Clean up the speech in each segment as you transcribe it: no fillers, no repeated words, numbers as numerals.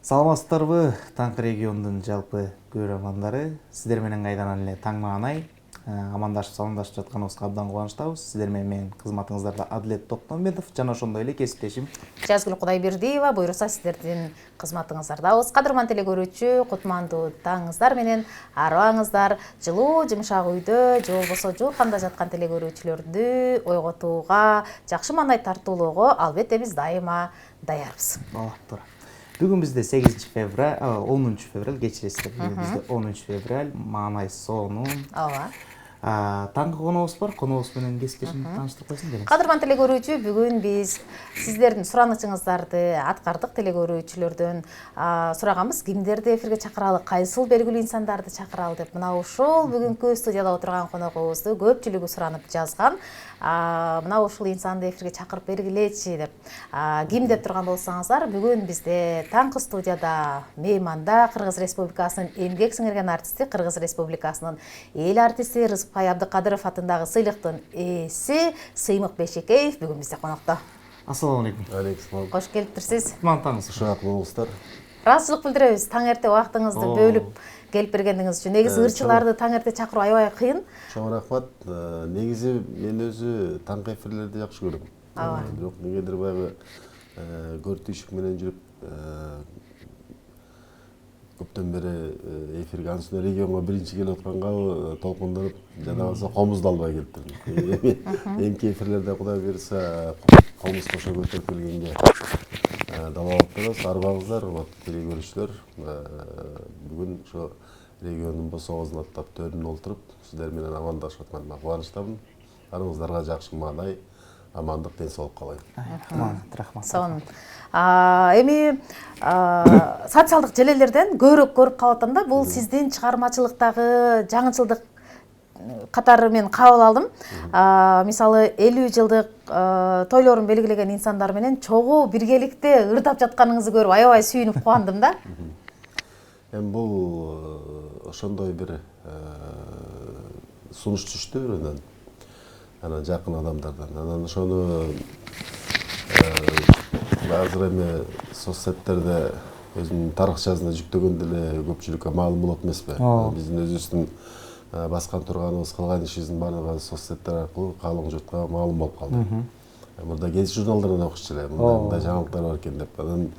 Саламатсыздарбы, Таңкы региондун жалпы көрөрмандары. Сиздер менен кайдан эле таң маанай амандашып саламдашып жатканыбызга абдан кубанычтабыз. Сиздер менен менин кызматыңыздарда Адилет Токтомбетов жана ошондой эле кесиптешим Жазгүл Кудайбердиева, буйруса сиздердин кызматыңыздардабыз. Кадырман теле көрүүчү, кутмандуу таңыңыздар менен арыбаңыздар жылуу жумшак үйдө же болбосо жуурканда жаткан теле көрүүчүлөрдү ойготууга, жакшы маанай тартуулоого албетте биз дайыма даярбыз. Туура. Бүгүн бизде 8 февраль, 10 февраль кечиресиздер. Бүгүн бизде 10 февраль маанай сонун. Ооба. Таңкы конобуз бар. Конобуз менен кесиптешим тааныштырып койсун дедим. Кадырман теле көрүүчү, бүгүн биз сиздердин суранычыңыздарды аткардык. Теле көрүүчүлөрдөн сураганбыз, кимдерди эфирге чакыралы, кайсыл белгилүү инсандарды чакыралы деп. Мына ушул бүгүнкү студияда отурган коногубузду көпчүлүгү суранып жазган. Мына ушул инсанды эфирге чакырып бергилечи деп. Ким деп турган болсоңуздар, бүгүн бизде Таңкы студияда мейманда Кыргыз Республикасынын эмгек сиңирген артисти, Кыргыз Республикасынын эл артисти Рызыкбай Абдыкадыров атындагы сыйлыктын ээси Сыймык Бейшекеев бүгүн бизде конокто. Ассаламу алейкум. Алейкум. Кош келиптирсиз. Кутмандуу Ушак болуңуздар. Ыраазычылык билдиребиз таң эрте убактыңызды бөлүп келип бергениңиз үчүн. Негизи ырчыларды таң эрте чакыруу аябай кыйын. Чоң рахмат. Негизи мен өзү таңкы эфирлерди жакшы көрөм. Бирок негедир баягы көр түйшүк менен жүрүп көптөн бери эфирге ансына регионго биринчи келип атканга толкундонуп жада калса комузду албай келиптирмин. Эмки эфирлерде Кудай буйрса комуз кошо көтөрүп келгенге далалап турабыз. Арбаңыздар, теле көрүүчүлөр. Бүгүн ошо региондун босогузун аттап төрүнө олтуруп сиздер менен амандашып атканыма кубанычтамын. Арыңыздарга жакшы маанай, амандык, ден соолук каалайм. Рахмат. Сонун. Эми социалдык желелерден көбүрөөк көрүп калып атам да, бул сиздин чыгармачылыктагы жаңычылдык катары мен кабыл алдым. Мисалы 50 жылдык тойлорун белгилеген инсандар менен чогуу биргеликте ырдап жатканыңызды көрүп аябай сүйүнүп кубандым да. Эми бул ошондой бир сунуш түштү бирөөдөн. Анан жакын адамдардан. Анан ошону азыр эми соцсеттерде өзүнүн тарыхчасына жүктөгөндө эле көпчүлүккө маалым болот эмеспи? Биздин өзүбүздүн баскан турганыбыз, кылган ишибиздин баардыгы соцсеттер аркылуу калың журтка маалым болуп калды. Мурда гезит журналдарынан окучу эле, мындай жаңылыктар бар экен деп. Анан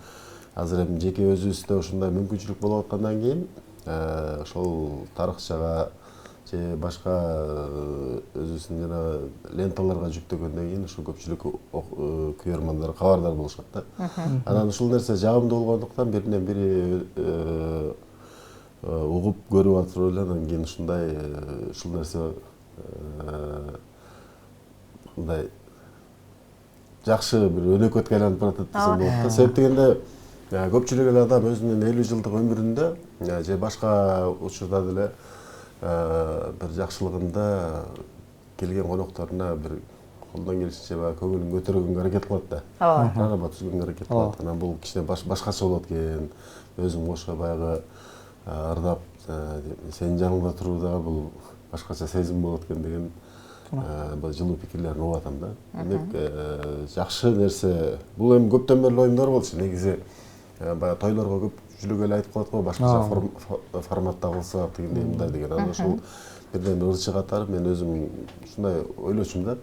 азыр эми жеке өзүбүздө ушундай мүмкүнчүлүк болуп аткандан кийин ошол тарыхчага же башка өзүбүздүн жана ленталарга жүктөгөндөн кийин ушул көпчүлүк көрөрмандар кабардар болушат да. Анан ушул нерсе жагымдуу болгондуктан биринен бири угуп көрүп атыр эле, анан кийин ушул нерсе мындай жакшы бир өнөкөткө айланып баратат десем болот да. Себеп дегенде көпчүлүк эле адам өзүнүн 50 жылдык өмүрүндө же башка учурда деле бир жакшылыгында келген конокторуна бир колдон келишинче көңүлүн көтөргөнгө аракет кылат да. Рахмат түзгөнгө аракет кылат. Анан бул кичине башкача болот экен. Өзүм кошо баягы ырдап сенин жаныңда туруу дагы бул башкача сезим болот экен деген жылуу пикирлерин угуп атам да. Демек жакшы нерсе. Бул эми көптөн бери оюмдар болчу. Негизи баягы тойлорго көпчүлүк эле айтып калат го, башкача форматта кылсак дегендей мындай деген. Анан ошол бирден бир ырчы катары мен өзүм ушундай ойлочумун да.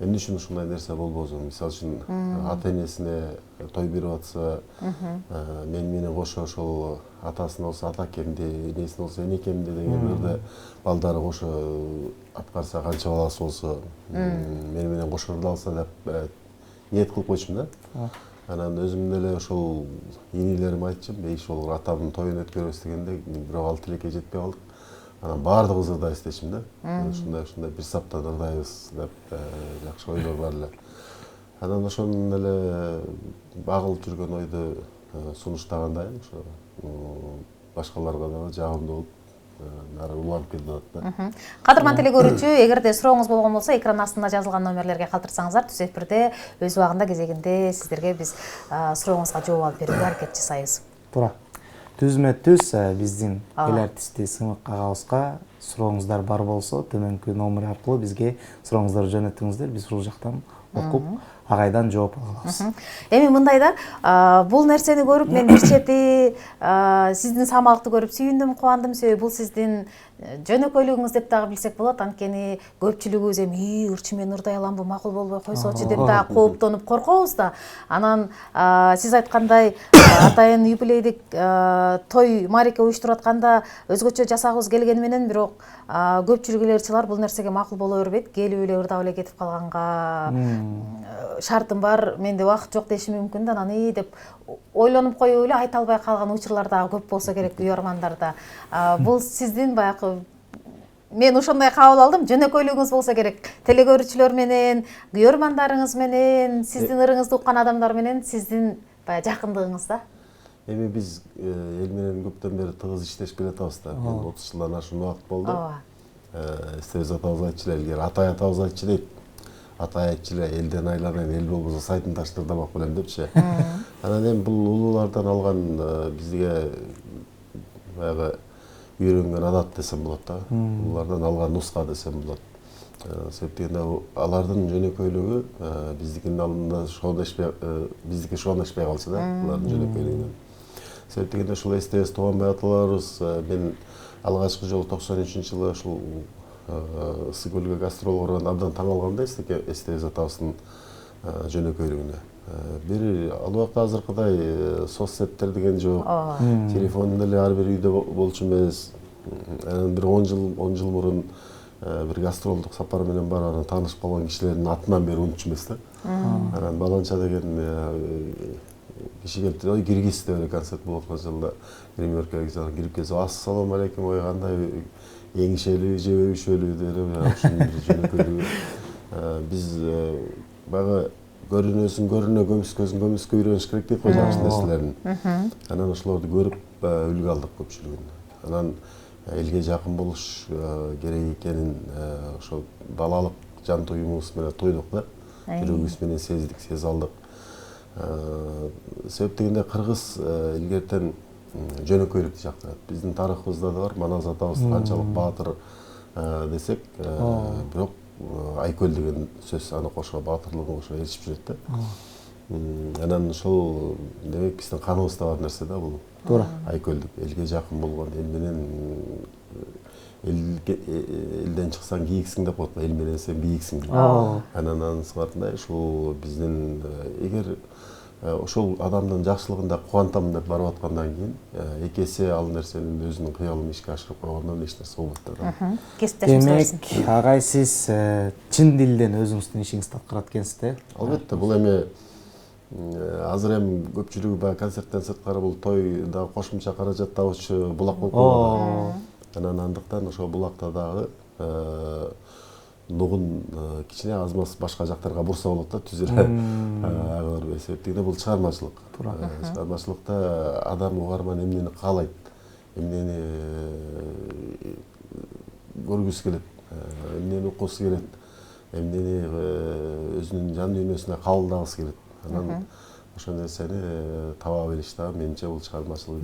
Эмне үчүн ушундай нерсе болбосун? Мисалы үчүн ата энесине той берип атса, мен менен кошо ошол атасына болсо ата кемди, энесине болсо эне кемди дегендерде балдары кошо аткарса, канча баласы болсо мени менен кошо ырдалса деп ниет кылып койчумун да. Анан өзүм деле ошол инилериме айтчым, ошол атамдын тоюн өткөрөбүз дегенде бирок ал тилекке жетпей калдык. Анан баардыгыбыз ырдайбыз дечим да. Ушундай бир саптан ырдайбыз деп жакшы ойлор бар эле. Анан ошонун эле багылып жүргөн ойду сунуштагандайым, ошо башкаларга дагы жагымдуу болуп нары уланып келип атат да. Кадырман теле көрүүчү, эгерде сурооңуз болгон болсо, экран астында жазылган номерлерге калтырсаңыздар, түз эфирде өз убагында кезегинде сиздерге биз сурооңузга жооп алып берүүгө аракет жасайбыз. Туура. Түзмө-түз биздин эл артисти Сыймык агабызга сурооңуздар бар болсо, төмөнкү номер аркылуу бизге сурооңуздарды жөнөтүңүздөр. Биз ушул жактан окуп агайдан жооп ала алабыз. Эми мындай да, бул нерсени көрүп мен бир чети сиздин самалыкты көрүп сүйүндүм, кубандым. Себеби бул сиздин жөнөкөйлүгүңүз деп дагы билсек болот. Анткени көпчүлүгүбүз эми ырчы мен ырдай аламбы, макул болбой койсочу деп да кооптонуп коркобуз да. Анан сиз айткандай атайын юбилейдик той маареке уюштуруп атканда өзгөчө жасагыбыз келгени менен, бирок көпчүлүк эле ырчылар бул нерсеге макул боло бербейт. Келип эле ырдап эле кетип калганга шартым бар, менде убакыт жок деши мүмкүн да. Анан деп ойлонуп коюп эле айта албай калган учурлар дагы көп болсо керек уярмандарда. Бул сиздин баягы, мен ошондой кабыл алдым, жөнөкөйлүгүңүз болсо керек. Телекөрүүчүлөр менен, уярмандарыңыз менен, сиздин ырыңызды уккан адамдар менен сиздин баягы жакындыгыңыз да. Эми биз эл менен көптөн бери тыгыз иштешип келатабыз да. 30 жылдан ашуун убакыт болду. Эстебиз атабыз айтчу эле, илгери атай атабыз айтчу дейт. Атай айтчу эле, элден айланайын, эл болбосо сайтын таштырдамак белем депчи. Анан эми бул улуулардан алган бизге баягы үйрөнгөн адат десем болот да. Улуулардан алган нуска десем болот. Себептен алардын жөнөкөйлүгү биздикинин алдында шоондошпой, биздики шоондошпой калчу да, алардын жөнөкөйлүгүнөн. Себептен ушул эстебиз Тубанбай аталарыбыз мен алгачкы жолу 93-жылы ушул Ысык көлгө гастролго барганда абдан таң калгам эстебиз атабыздын жөнөкөйлүгүнө. Бир ал убакта азыркыдай соцсеттер деген жок, телефон деле ар бир үйдө болчу эмес. Анан бир 10 жыл мурун бир гастролдук сапар менен барып, анан таанышып калган кишилердин атынан бери унутчу эмес да. Анан Баланча деген киши келип, ой киргиз деп эле концерт болуп аткан жылда гримеркага кирип келсе, ассалому алейкум, ой кандай эңишели же өбүшөлү деп ушунун бир жөнөкөйлүгү. Биз баягы көрүнөсүн көрүнө, көмүскөсүн көмүскө үйрөнүш керек дейт го жакшы нерселерин. Анан ошолорду көрүп үлгү алдык көпчүлүгүн. Анан элге жакын болуш керек экенин ошол балалык жан туюмубуз менен тойдук да. Жүрөгүбүз менен сездик, сезе алдык. Себеп дегенде кыргыз илгертен жөнөкөйлүктү жактырат. Биздин тарыхыбызда да бар, Манас атабыз канчалык баатыр десек, бирок Айкөл деген сөз аны кошо баатырлыгын кошо ээрчип жүрөт да. Анан ошол демек биздин каныбызда бар нерсе да бул. Туура. Айкөлдүк, элге жакын болгон, эл менен элден чыксаң кийиксиң деп коет, эл менен сен бийиксиң деп. Анан анын сыгатындай ушул биздин эгер ошол адамдын жакшылыгында кубантам деп барып аткандан кийин эки эсе ал нерсенин өзүнүн кыялын ишке ашырып койгондон эч нерсе болбойт да. Демек, агай сиз чын дилден өзүңүздүн ишиңизди аткарат экенсиз да? Албетте, бул эми азыр эми көпчүлүгү баягы концерттен сырткары бул тойда кошумча каражат табуучу булак болуп калган. Анан андыктан ошол булакта дагы нугун кичине аз-маз башка жактарга бурса болот да, түзүлө. Ага барбай, себептен бул чыгармачылык. Чыгармачылыкта адам угарман эмнени каалайт, эмнени көргүсү келет, эмнени уккусу келет, эмнени өзүнүн жан дүйнөсүнө кабылдагысы келет. Анан ошол нерсени таба билиш дагы менимче бул чыгармачылык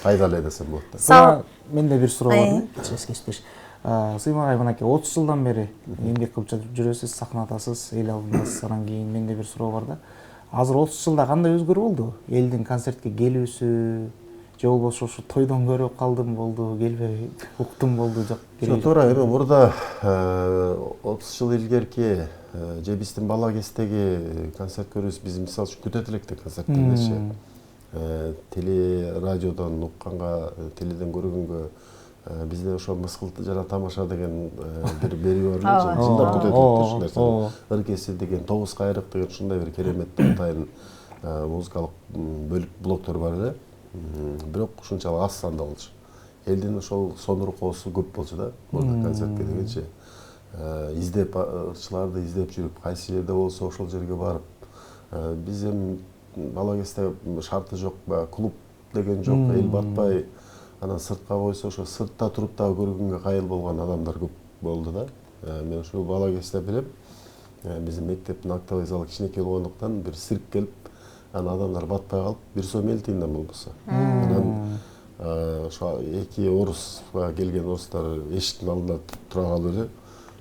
пайдалуу десем болот да. Менде бир суроо бар, кечпеш. Сыймагай мынакей 30 жылдан бери эмгек кылып жүрөсүз, сахнадасыз, эл алдындасыз. Анан кийин менде бир суроо бар да. Азыр 30 жылда кандай өзгөрүү болду? Элдин концертке келүүсү, же болбосо ушу тойдон көрүп калдым болду, келбей уктум болду, жок. Туура, эми мурда 30 жыл илгерки же биздин бала кездеги концерт көрүүбүз биз мисалы үчүн күтөт электи концерттергечи. Теле радиодон укканга, теледен көргөнгө бизде ошо мыскыл жана тамаша деген бир берүү бар эле, чындап күтөт ушул нерсени. Ыркеси деген, тогуз кайрык деген ушундай бир керемет атайын музыкалык блоктор бар эле. Бирок ушунчалык аз санда болчу. Элдин ошол сонур коосу көп болчу да, концертке дегенчи. Издеп, ырчыларды издеп жүрүп, кайсы жерде болсо ошол жерге барып. Биз эми бала кезде шарты жок, клуб деген жок, эл батпай, анан сыртка койсо ошо сыртта туруп дагы көргөнгө кайыл болгон адамдар көп болду да. Мен ошол бала кезде билем, биздин мектептин актовый залы кичинекей болгондуктан бир цирк келип, анан адамдар батпай калып, 1 сом эл тыйындан болбосо. Анан ошо эки орус келген орустар эшиктин алдында тура калып эле,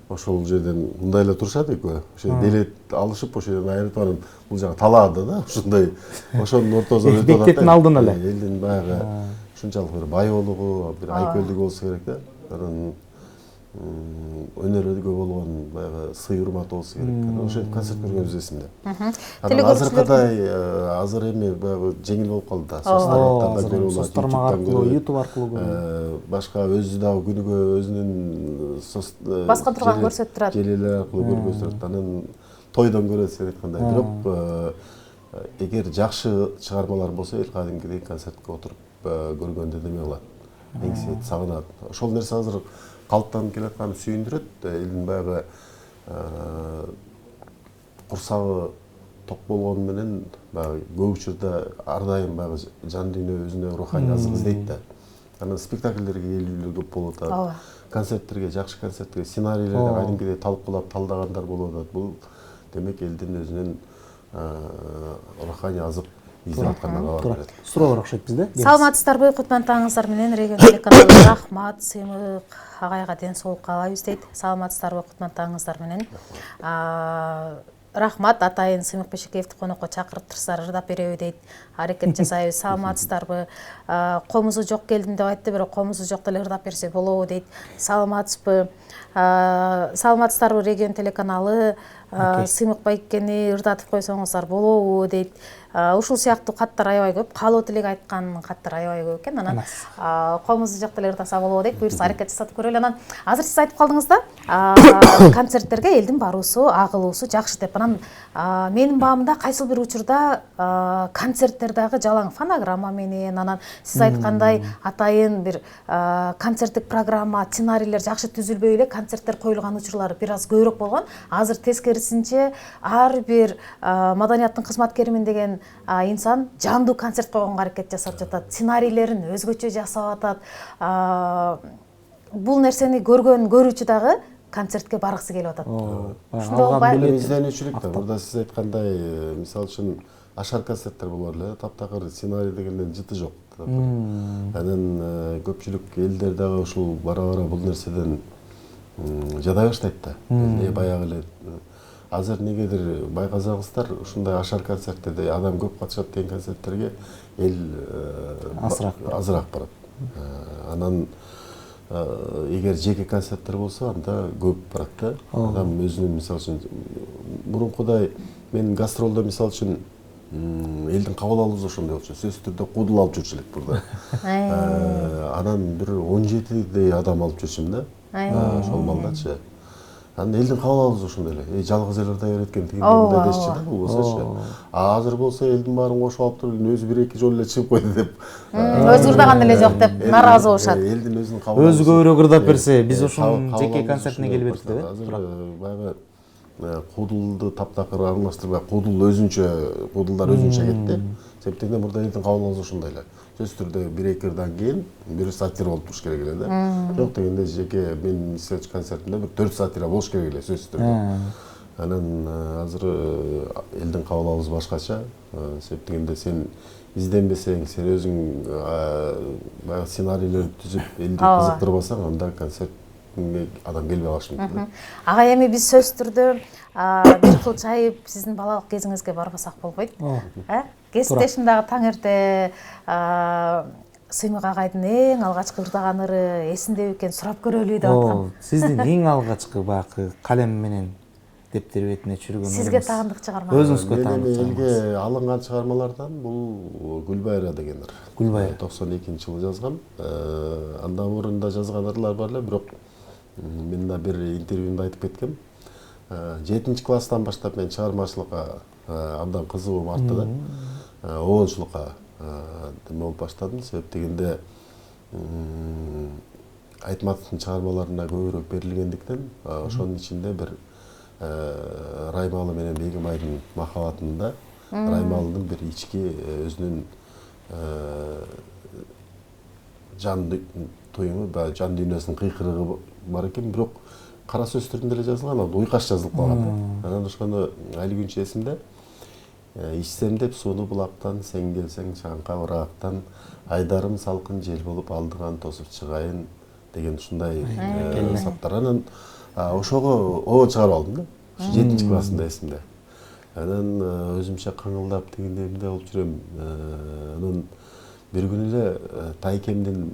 ошол жерден мындай эле турушат экөө. Ошо делет алышып ошол жерден айырып анан бул жагы талаады да. Ушундай ошонун ортосунда өтүп атат. Мектептин алдын эле. Элдин баягы ушунчалык бир бай болугу, бир айкөлдүгү болсо керек да. Анан өнөргө болгон баягы сый урматы болсо керек. Ошентип концерт көргөнүбүз эсимде. Анан азыркыдай азыр эми баягы жеңил болуп калды да. Соцтармактарда көрүп алат, соцтармак аркылуу, YouTube аркылуу башка өзү дагы күнүгө өзүнүн баска турган көрсөтүп турат. Желелер аркылуу көргөзүп турат. Анан тойдон көрөт сен айткандай. Бирок эгер жакшы чыгармалар болсо эл кадимкидей концертке отуруп көргөндө неме кылат. Эңсейт, сагынат. Ошол нерсе азыр калыптанып келатканы сүйүндүрөт. Элдин баягы курсагы ток болгону менен баягы көп учурда ар дайым баягы жан дүйнө өзүнө руханий азык издейт да. Анан спектакльдерге келүүлөр көп болуп атат. Концерттерге, жакшы концерттерге, сценарийлерди кадимкидей талкуулап талдагандар болуп атат. Бул демек элдин өзүнүн руханий азык издеп атканына кабар берет. Суроолор окшойт бизде. Саламатсыздарбы? Кутмандтарыңыздар менен Регион телеканалы рахмат, Сыймык агайга ден соолук каалайбыз дейт. Саламатсыздарбы? Кутмандтарыңыздар менен. Рахмат, атайын Сыймык Бешекеевди конокко чакыртырсыздар, ырдап береби дейт. Аракет жасайбыз. Саламатсыздарбы? Комузу жок келдим деп айтты, бирок комузу жок деле ырдап берсе болобу дейт. Саламатсызбы? Саламатсыздарбы? Регион телеканалы Сыймык Байкени ырдатып койсоңуздар болобу дейт. Ушул сыяктуу каттар аябай көп. Каалоо тилек айткан каттар аябай көп экен. Анан комузу жок деле ырдаса болобу дейт. Буюрса аракет жасатып көрөлү. Анан азыр сиз айтып калдыңыз да, концерттерге элдин баруусу, агылуусу жакшы деп. Анан менин баамда кайсыл бир учурда концерттер дагы жалаң фонограмма менен, анан сиз айткандай атайын бир концерттик программа, сценарийлер жакшы түзүлбөй эле концерттер коюлган учурлар бир аз көбүрөөк болгон. Азыр тескерисинче ар бир маданияттын кызматкеримин деген инсан жандуу концерт койгонго аракет жасап жатат. Сценарийлерин өзгөчө жасап атат. Бул нерсени көргөн көрүүчү дагы концертке баргысы келип атат. Ошондо изденүүчүлүк да. Мурда сиз айткандай, мисалы үчүн ашар концерттер болор эле, таптакыр сценарий дегенден жыты жок. Анан көпчүлүк элдер дагы ушул бара-бара бул нерседен жадай баштайт да. Баягы эле азыр негедир байкасаңыздар, ушундай ашар концерттерде адам көп катышат деген концерттерге эл азыраак барат. Анан эгер жеке концерттер болсо анда көп барат да. Адам өзүнүн мисалы үчүн мурункудай мен гастролдо мисалы үчүн элдин кабыл алуусу ошондой болчу. Сөзсүз түрдө кудул алып жүрчү элек бурда. Анан бир 17 адам алып жүрчүм да. Ошол балдачы. Анан элдин кабыл алуусу ошондой эле. Жалгыз эле ырдай берет экен тигиндей мындай дешчи да болбосочу. Азыр болсо элдин баарын кошуп алып туруп өзү бир эки жолу эле чыгып койду деп. Өзү ырдаган деле жок деп нааразы болушат. Элдин өзүнүн кабыл өзү көбүрөөк ырдап берсе, биз ошонун жеке концертине келип бердик деп. Азыр баягы кудулду таптакыр аралаштырбай, кудул өзүнчө, кудулдар өзүнчө кетти. Себептен мурда элдин кабыл алуусу ошондой эле. Сөзсүз түрдө бир эки ырдан кийин бир сатира болуп туруш керек эле да. Жок дегенде жеке мен истечи концертимде бир 4 сатира болуш керек эле сөзсүз түрдө. Анан азыр элдин кабыл алуусу башкача. Себептен сен изденбесең, сен өзүң баягы сценарийлерди түзүп элди кызыктырбасаң, анда концерт адам келбей калышы мүмкүн. Ага эми биз сөзсүз түрдө бир кыл чайып сиздин балалык кезиңизге барбасак болбойт. Кесиптешим дагы таң эрте Сыймык агайдын эң алгачкы ырдаган ыры эсиндеби экен сурап көрөлү деп аткам. Сиздин эң алгачкы баягы калем менен дептер бетине түшүргөн сизге тагындык чыгарма. Өзүңүзгө тагындык чыгарма. Элге алынган чыгармалардан бул Гүлбайра деген ыр. Гүлбайра 92-жылы жазгам. Андан мурунда жазган ырлар бар эле, бирок мен да бир интервьюмда айтып кеткем. 7-класстан баштап мен чыгармачылыкка абдан кызыгуум артты да. Оончулукка неме болуп баштадым. Себеп дегенде Айтматовдун чыгармаларына көбүрөөк берилгендиктен, ошонун ичинде бир Раймалы менен Бегимайдын махабатында Раймалдын бир ички өзүнүн жан туюму, жан дүйнөсүнүн кыйкырыгы бар экен, бирок кара сөз түрүндө эле жазылган, уйкаш жазылып калган. Анан ошону али күнчө эсимде. Ичсем деп сууну булактан, сен келсең чаңка ырактан, айдарым салкын жел болуп алдыган тосуп чыгайын деген ушундай саптар. Анан ошого оон чыгарып алдым да. 7-нчи классында эсимде. Анан өзүмчө каңылдап тигиндемде болуп жүрөм. Анан бир күнү эле тайкемдин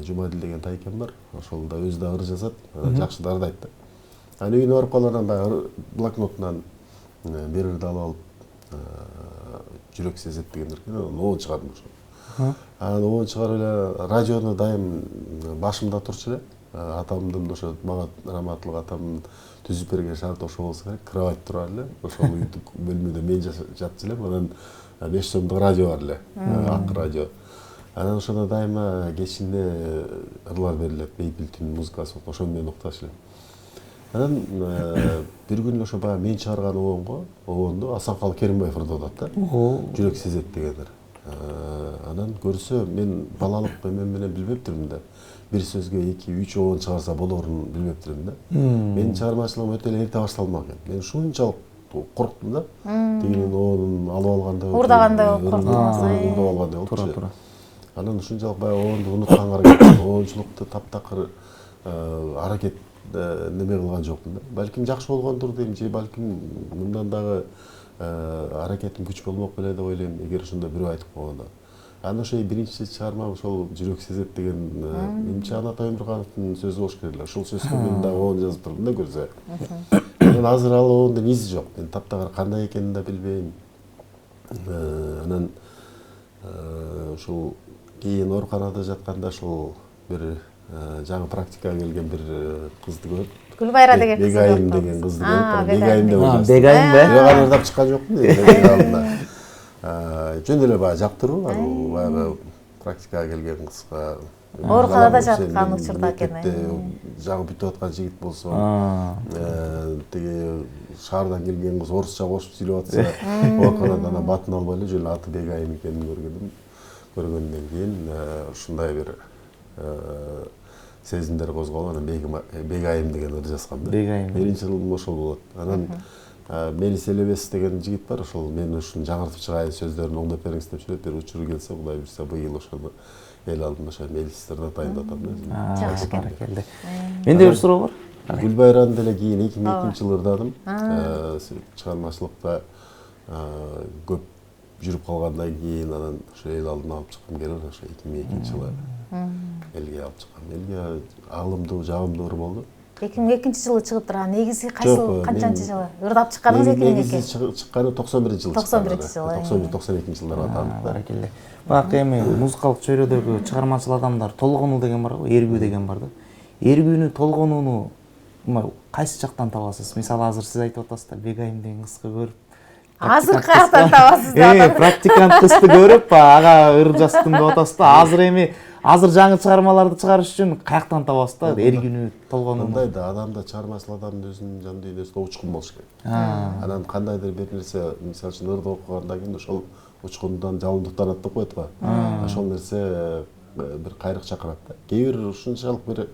Жумадил деген тайкем бар. Ошол да өзү да ыр жазат, жакшы да ырдайт да. Анан үйүнө барып калгандан баягы блокнотунан бир ырды алып алып, жүрөк сезет деген ырды, оон чыгардым ошо. Анан оон чыгарып эле радиону дайым башымда турчу эле. Атамдын ошо мага раматылык атамдын түзүп берген шарты ошо болсо керек. Кровать турар эле. Ошол уютук бөлмөдө мен жатчу элем. Анан 5 сомдук радио бар эле. Ак радио. Анан ошондо дайыма кечинде ырлар берилет. Бейпилтин музыкасы болуп, ошону мен уктач элем. Анан бир күнү ошо баягы мен чыгарган оонду Асанкалы Керимбаев ырдап атат да. Жүрөк сезет дегендер. Анан көрсө мен балалык эмем менен билбептирмин да. Бир сөзгө 2-3 оон чыгарса болорун билбептирмин да. Менин чыгармачылыгым өтө эле эрте башталмак экен. Мен ушунчалык корктум да. Тигинин оонун алып алгандай урдагандай болуп корктуңуз. Урдап алгандай болуп. Тура. Анан ушунчалык баягы оонду унутканга аракет кылдым. Оончулукту таптакыр аракет неме кылган жокмун да. Балким жакшы болгондур дейм, же балким мындан дагы аракетим күч болмок беле деп ойлойм, эгер ошондо бирөө айтып койгондо. Анан ошо биринчи чыгармам ошол жүрөк сезет деген менимче Анат Өмүркановдун сөзү болуш керек эле. Ошол сөзгө мен дагы оон жазып турдум да көрсө. Анан азыр ал оондун изи жок. Мен таптакыр кандай экенин да билбейм. Анан ушул кийин ооруканада жатканда ошол бир жаңы практикага келген бир кызды көрүп, Гүлбайра деген кызды Бегайым деген кызды көрүп, Бегайым деп ойлоп. Бегайым бе? Бегайым ырдап чыккан жокмун. Жөн эле баягы жактыруу, баягы практикага келген кызга. Ооруканада жаткан учурда экен. Жаңы бүтүп аткан жигит болсо, тиги шаардан келген кыз орусча кошуп сүйлөп атса, ооруканада анан батын албай эле жөн аты Бегайым экенин көргөндөн кийин ушундай бир сезимдер козголуп, анан Бегайым деген ыр жазгам да. Биринчи ырым ошол болот. Анан Мелис Элебес деген жигит бар, ошол мен ушуну жаңыртып чыгайын, сөздөрүн оңдоп бериңиз деп сүйлөп, бир учуру келсе, Кудай буйрса быйыл ошону эл алдында ошо Мелисти ырдатайын деп атам да. Жакшы Баракелде. Менде бир суроо бар. Гүлбайраны деле кийин 2002-жылы ырдадым. Чыгармачылыкта көп жүрүп калгандан кийин анан ошо эл алдына алып чыккым келип, ошо 2002-жылы элге алып чыккам. Элге алымдуу, жагымдуу ыр болду. 2002-жылы чыгып турган. Негизи кайсыл канчанчы жылы? Ырдап чыкканыңыз 2002? Негизи чыкканы 91-жылы. 91-жылы. 92-жылдар аталды. Баракелде. Бак эми музыкалык чөйрөдөгү чыгармачыл адамдар толгонуу деген бар го, эргүү деген бар да. Эргүүнү, толгонууну кайсы жактан табасыз? Мисалы азыр сиз айтып атасыз да, Бегайым деген кызды көрүп, азыр каяктан табасыз да? Практикант кызды көрүп, ага ыр жаздым деп атасыз да. Азыр жаңы чыгармаларды чыгарыш үчүн каяктан табасыз да эргүүнү, толгонууну? Мындай да, адамда чыгармачыл адамдын өзүнүн жан дүйнөсүндө учкун болуш керек. Анан кандайдыр бир нерсе, мисалы үчүн ырды окугандан кийин ошол учкундан жалындыктанат деп коет го. Ошол нерсе бир кайрык чакырат да. Кээ бир ушунчалык бир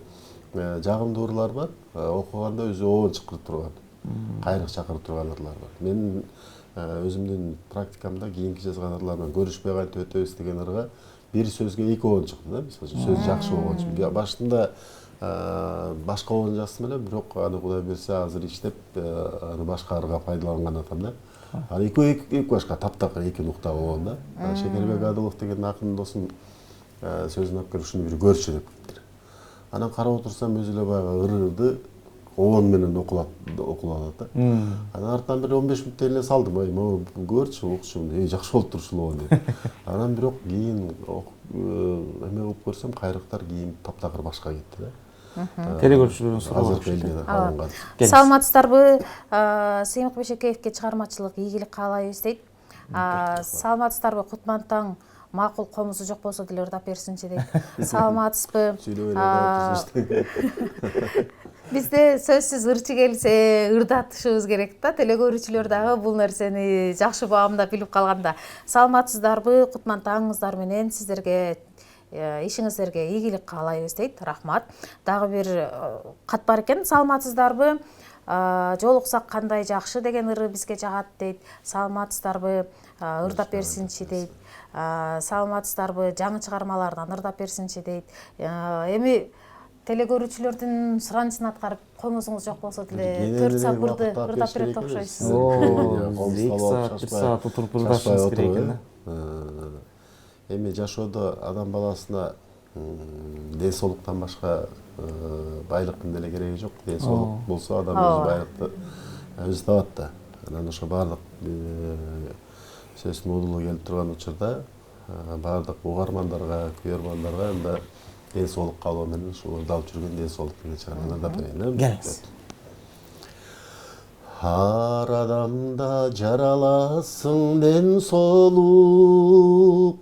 жагымдуу ырлар бар, окуганда өзү оон чакырып турган, кайрык чакырып турган ырлар бар. Мен өзүмдүн практикамда кийинки жазган ырлардан көрүшпөй кантип өтөбүз деген ырга бир сөзгө 2 оон чыкты да. Мисалы сөз жакшы болгон үчүн. Башында башка оон жазсам эле, бирок аны Кудай берсе азыр иштеп, аны башка ырга пайдаланган атам да. Аны эки башка таптакыр 2 нукта оон да. Шекербек Адылов деген акын досум сөзүн алып келип ушуну бир көрчү дептир. Анан карап отурсам өзү эле баягы ырды оон менен окулат да. Анан артынан бир 15 мүнөттөн эле салдым. Могу көрчү, укчу, жакшы болуп тур ушул оон деп. Анан бирок кийин эме кылып көрсөм, кайрыктар кийин таптакыр башка кетти да. Телекөрүүчүлөрдүн суроо азыр элге алынган. Саламатсыздарбы? Сыймык Бешекеевке чыгармачылык ийгилик каалайбыз дейт. Саламатсыздарбы? Кутман-таң макул комузу жок болсо деле ырдап берсинчи дейт. Саламатсызбы? Бизде сөзсүз ырчы келсе ырдатышыбыз керек да. Телекөрүүчүлөр дагы бул нерсени жакшы баамдап билип калганда. Саламатсыздарбы? Кутман-таңыңыздар менен сиздерге ишиңиздерге ийгилик каалайбыз дейт. Рахмат. Дагы бир кат бар экен. Саламатсыздарбы? Жолуксак кандай жакшы деген ыры бизге жагат дейт. Саламатсыздарбы? Ырдап берсинчи дейт. Саламатсыздарбы? Жаңы чыгармалардан ырдап берсинчи дейт. Эми телегөрүүчүлөрдүн суранычын аткарып комузуңуз жок болсо деле 4 саат ырдап берет окшойсуз. Эки саат, 1 саат отуруп ырдашыңыз керек экен да. Эми жашоодо адам баласына ден соолуктан башка байлыктын деле кереги жок. Ден соолук болсо адам өз байлыкты өзү табат да. Анан ошо баардык сөздүн удулу келип турган учурда баардык угармандарга, көрөрмандарга анда ден соолук каалоо менен ушул ырдалып жүргөн ден соолуктун чыгарган ырдап берейин. Келиңиз. Ар адамда жараласың ден соолук,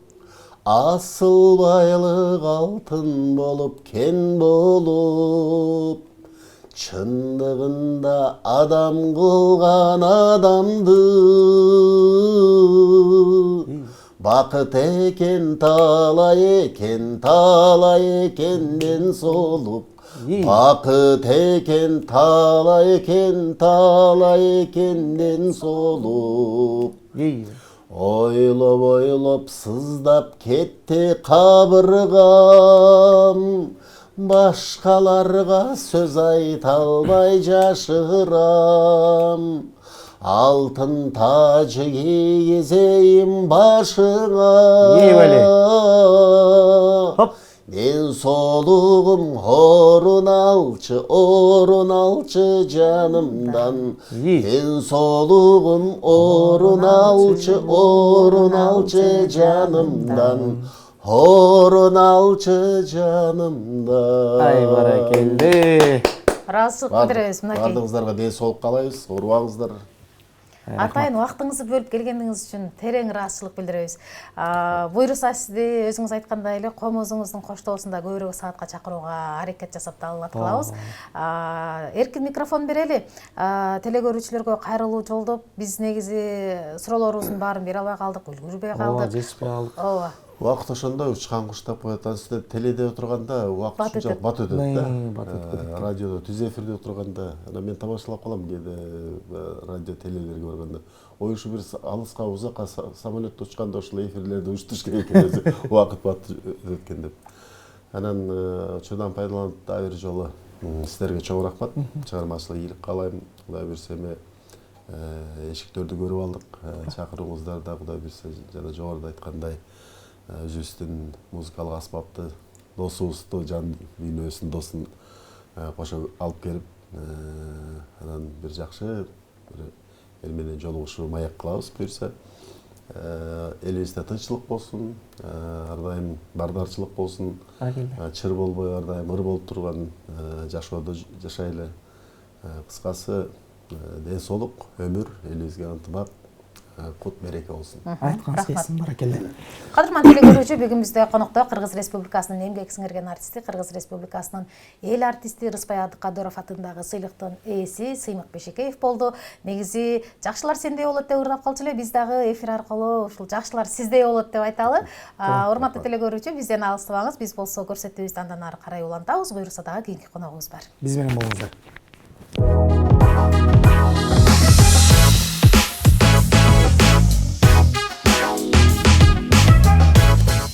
асыл байлык алтын болуп кен болуп, чындыгында адам кылган адамды бакыт экен талай экен ден соолук. Бакыт экен талай экен ден соолук. Ойлоп сыздап кетти кабыргам, башкаларга сөз айта албай жашырам. Алтын тажы кийгизейин башыңа, ден соолугум орун алчы жанымдан. Ден соолугум орун алчы жанымдан. Орун алчы жанымдан. Ай баракелде. Ыраазычылык билдиребиз мынакей. Баардыгыңыздарга ден соолук каалайбыз, оорубаңыздар. Атайын убактыңызды бөлүп келгениңиз үчүн терең ыраазычылык билдиребиз. Буйруса сизди өзүңүз айткандай эле комузуңуздун коштоосунда көбүрөөк саатка чакырууга аракет жасап далат кылабыз. Эркин микрофон берели. Телегөрүүчүлөргө кайрылуу жолдоп, биз негизи суроолорубуздун баарын бере албай калдык, үлгүрбөй калдык. Жетишпей калдык. Ооба. Убакыт ошондой учкан куш деп коет. Анысында теледе отурганда убакыт ушунчалык бат өтөт да. Радиодо түз эфирде отурганда анан мен тамашалап калам кээде радио телелерге барганда. Ой ушу бир алыска узакка самолетто учканда ушул эфирлерди уюштуруш керек экен өзү убакыт бат өткөн деп. Анан ошондон пайдаланып дагы бир жолу сиздерге чоң рахмат. Чыгармачылык ийгилик каалайм. Кудай буйрса эми эшиктерди көрүп алдык. Чакырууңуздар да Кудай буйрса жана жогоруда айткандай өзүбүздүн музыкалык аспапты досубузду, жан дүйнөсүнүн досун кошо алып келип, анан бир жакшы эл менен жолугушуу маяк кылабыз буйрса. Элибизде тынччылык болсун, ар дайым бардарчылык болсун, чыр болбой ар дайым ыр болуп турган жашоодо жашайлы. Кыскасы ден соолук, өмүр, элибизге ынтымак, кут береке болсун. Айтканыңыз келсин, баракелде. Кадырман телегөрүүчү, бүгүн бизде конокто Кыргыз Республикасынын эмгек сиңирген артисти, Кыргыз Республикасынын эл артисти Рыспай Абдыкадыров атындагы сыйлыктын ээси Сыймык Бешекеев болду. Негизи жакшылар сендей болот деп ырдап калчу эле, биз дагы эфир аркылуу ушул жакшылар сиздей болот деп айталы. Урматтуу телегөрүүчү, бизден алыстабаңыз. Биз болсо көрсөтүүбүздү андан ары карай улантабыз. Буйруса дагы кийинки коногубуз бар. Биз менен болуңуздар.